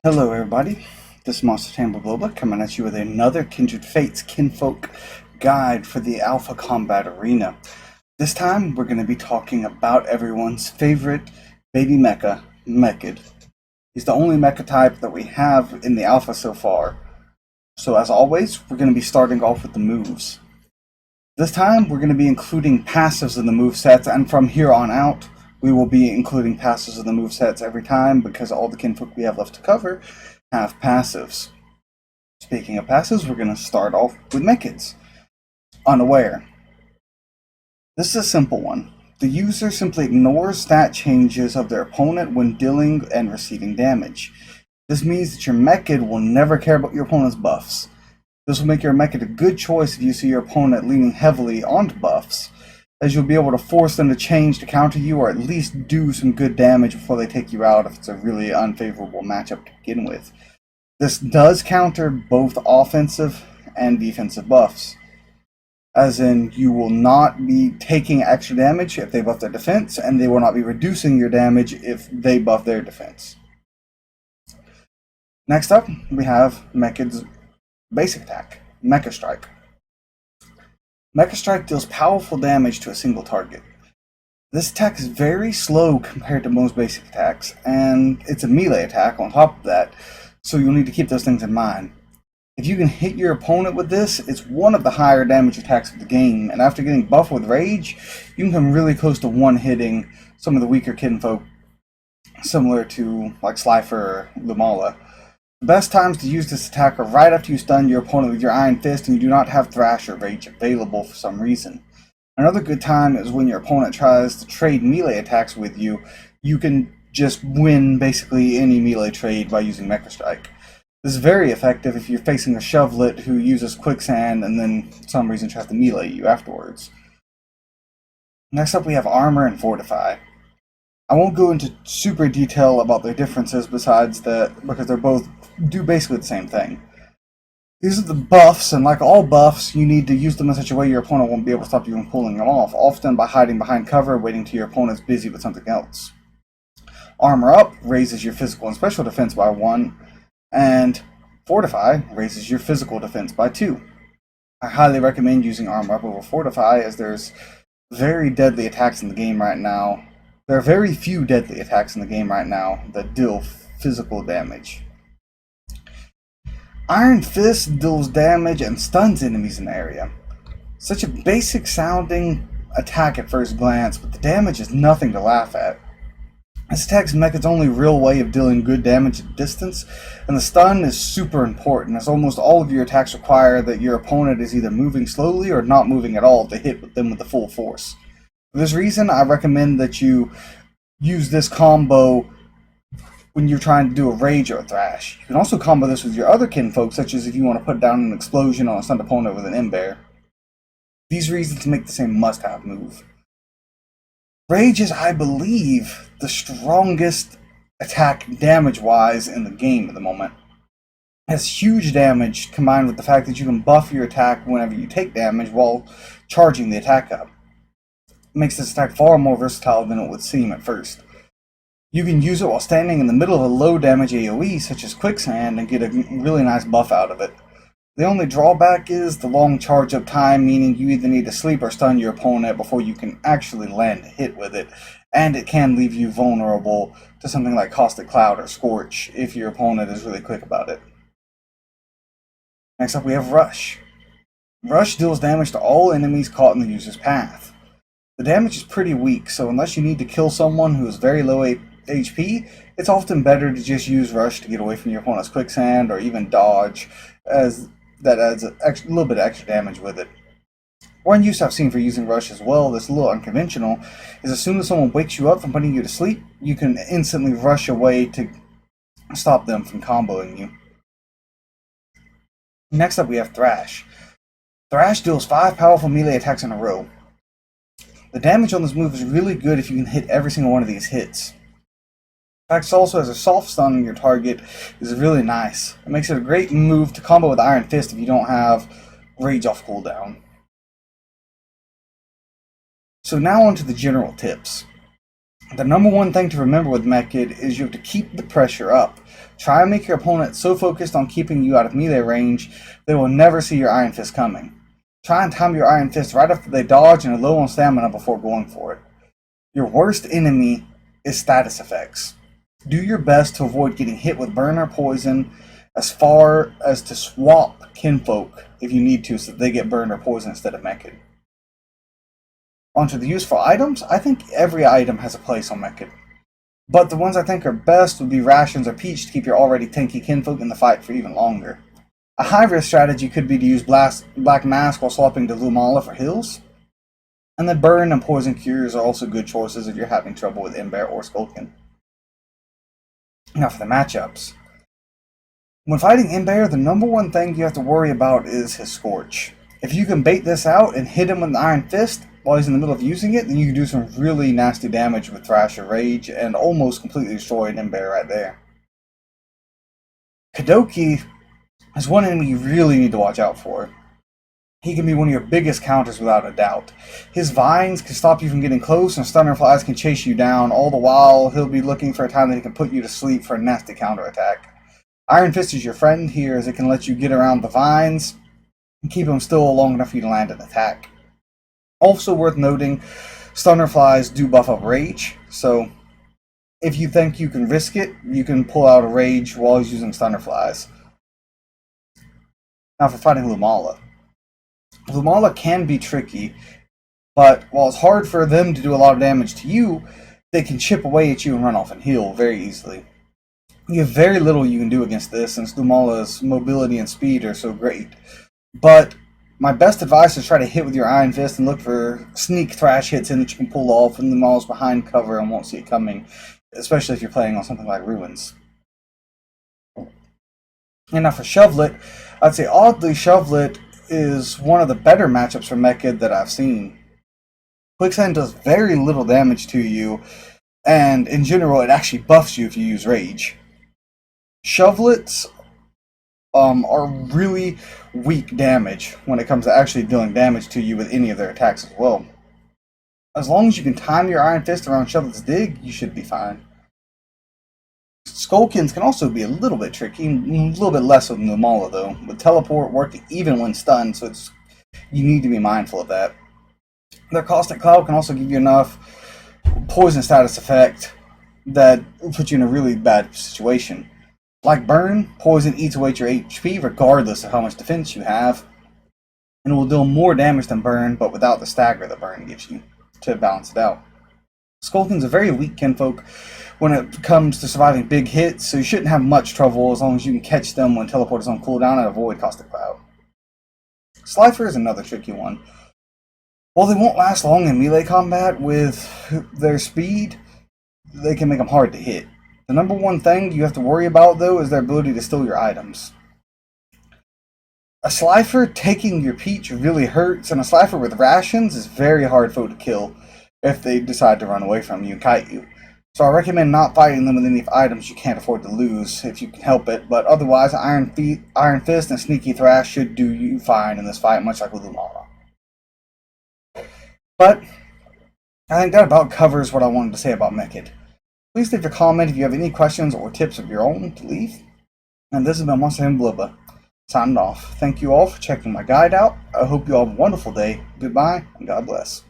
Hello everybody, this is Monster Tamer Bloba coming at you with another Kindred Fates Kinfolk guide for the Alpha Combat Arena. This time we're going to be talking about everyone's favorite baby mecha, Mechid. He's the only mecha type that we have in the Alpha so far. So as always, we're going to be starting off with the moves. This time we're going to be including passives in the movesets, and from here on out we will be including passives in the movesets every time because all the kinfolk we have left to cover have passives. Speaking of passives, we're going to start off with Mechids. Unaware. This is a simple one. The user simply ignores stat changes of their opponent when dealing and receiving damage. This means that your Mechid will never care about your opponent's buffs. This will make your Mechid a good choice if you see your opponent leaning heavily onto buffs, as you'll be able to force them to change to counter you or at least do some good damage before they take you out if it's a really unfavorable matchup to begin with. This does counter both offensive and defensive buffs, as in you will not be taking extra damage if they buff their defense, and they will not be reducing your damage if they buff their defense. Next up, we have Mechid's basic attack, Mecha Strike. Mecha Strike deals powerful damage to a single target. This attack is very slow compared to most basic attacks, and it's a melee attack on top of that, so you'll need to keep those things in mind. If you can hit your opponent with this, it's one of the higher damage attacks of the game, and after getting buffed with Rage, you can come really close to one-hitting some of the weaker kinfolk, similar to like Slifer or Lumala. The best times to use this attack are right after you stun your opponent with your Iron Fist and you do not have Thrash or Rage available for some reason. Another good time is when your opponent tries to trade melee attacks with you. You can just win basically any melee trade by using Mecha Strike. This is very effective if you're facing a Shovelet who uses Quicksand and then for some reason tries to melee you afterwards. Next up we have Armor and Fortify. I won't go into super detail about their differences besides that because they're both do basically the same thing. These are the buffs, and like all buffs, you need to use them in such a way your opponent won't be able to stop you from pulling them off, often by hiding behind cover, waiting till your opponent's busy with something else. Armor Up raises your physical and special defense by 1, and Fortify raises your physical defense by 2. I highly recommend using Armor Up over Fortify, as there's very deadly attacks in the game right now. There are very few deadly attacks in the game right now that deal physical damage. Iron Fist deals damage and stuns enemies in the area. Such a basic sounding attack at first glance, but the damage is nothing to laugh at. This attack is Mecha's only real way of dealing good damage at distance, and the stun is super important, as almost all of your attacks require that your opponent is either moving slowly or not moving at all to hit them with the full force. For this reason, I recommend that you use this combo when you're trying to do a Rage or a Thrash. You can also combo this with your other kinfolk, such as if you want to put down an explosion on a stunned opponent with an Ember. These reasons make this a must-have move. Rage is, I believe, the strongest attack damage-wise in the game at the moment. It has huge damage combined with the fact that you can buff your attack whenever you take damage while charging the attack up. It makes this attack far more versatile than it would seem at first. You can use it while standing in the middle of a low damage AoE such as Quicksand and get a really nice buff out of it. The only drawback is the long charge up time, meaning you either need to sleep or stun your opponent before you can actually land a hit with it, and it can leave you vulnerable to something like Caustic Cloud or Scorch if your opponent is really quick about it. Next up we have Rush. Rush deals damage to all enemies caught in the user's path. The damage is pretty weak, so unless you need to kill someone who is very low HP, it's often better to just use Rush to get away from your opponent's Quicksand or even dodge, as that adds a little bit of extra damage with it. One use I've seen for using Rush as well that's a little unconventional is as soon as someone wakes you up from putting you to sleep, you can instantly rush away to stop them from comboing you. Next up we have Thrash. Thrash deals 5 powerful melee attacks in a row. The damage on this move is really good if you can hit every single one of these hits. In fact, also has a soft stun on your target is really nice. It makes it a great move to combo with Iron Fist if you don't have Rage off cooldown. So now on to the general tips. The number one thing to remember with Mechid is you have to keep the pressure up. Try and make your opponent so focused on keeping you out of melee range, they will never see your Iron Fist coming. Try and time your Iron Fist right after they dodge and are low on stamina before going for it. Your worst enemy is status effects. Do your best to avoid getting hit with burn or poison, as far as to swap Kinfolk if you need to so that they get burned or poison instead of Mechid. Onto the useful items, I think every item has a place on Mechid. But the ones I think are best would be rations or peach to keep your already tanky Kinfolk in the fight for even longer. A high-risk strategy could be to use Black Mask while swapping to Lumala for heals. And then burn and poison cures are also good choices if you're having trouble with Ember or Skulkin. Now for the matchups. When fighting Ember, the number one thing you have to worry about is his Scorch. If you can bait this out and hit him with an Iron Fist while he's in the middle of using it, then you can do some really nasty damage with Thrash or Rage and almost completely destroy an Ember right there. Kadoki is one enemy you really need to watch out for. He can be one of your biggest counters without a doubt. His vines can stop you from getting close, and stunner flies can chase you down, all the while he'll be looking for a time that he can put you to sleep for a nasty counterattack. Iron Fist is your friend here, as it can let you get around the vines and keep him still long enough for you to land an attack. Also worth noting, stunner flies do buff up Rage, so if you think you can risk it, you can pull out a Rage while he's using stunner flies. Now for fighting Lumala. Lumala can be tricky, but while it's hard for them to do a lot of damage to you, they can chip away at you and run off and heal very easily. You have very little you can do against this, since Lumala's mobility and speed are so great. But my best advice is try to hit with your Iron Fist and look for sneak Thrash hits in that you can pull off, and Lumala's behind cover and won't see it coming, especially if you're playing on something like Ruins. And now for Shovelet, I'd say oddly Shovelet is one of the better matchups for Mechid that I've seen. Quicksand does very little damage to you, and in general it actually buffs you if you use Rage. Shovelets are really weak damage when it comes to actually dealing damage to you with any of their attacks as well. As long as you can time your Iron Fist around Shovelet's dig, you should be fine. Skulkins can also be a little bit tricky, a little bit less with Lumala though. With Teleport working even when stunned, so you need to be mindful of that. Their Caustic Cloud can also give you enough poison status effect that will put you in a really bad situation. Like Burn, poison eats away at your HP regardless of how much defense you have, and it will deal more damage than Burn, but without the stagger that Burn gives you to balance it out. Skulkin's a very weak Kinfolk when it comes to surviving big hits, so you shouldn't have much trouble as long as you can catch them when Teleport is on cooldown and avoid Caustic Cloud. Slifer is another tricky one. While they won't last long in melee combat with their speed, they can make them hard to hit. The number one thing you have to worry about though is their ability to steal your items. A Slifer taking your peach really hurts, and a Slifer with rations is very hard foe to kill if they decide to run away from you and kite you. So I recommend not fighting them with any items you can't afford to lose if you can help it, but otherwise Iron Fist and Sneaky Thrash should do you fine in this fight, much like with Lumala. But I think that about covers what I wanted to say about Mechid. Please leave a comment if you have any questions or tips of your own to leave. And this has been Bloba, signing off. Thank you all for checking my guide out. I hope you all have a wonderful day. Goodbye, and God bless.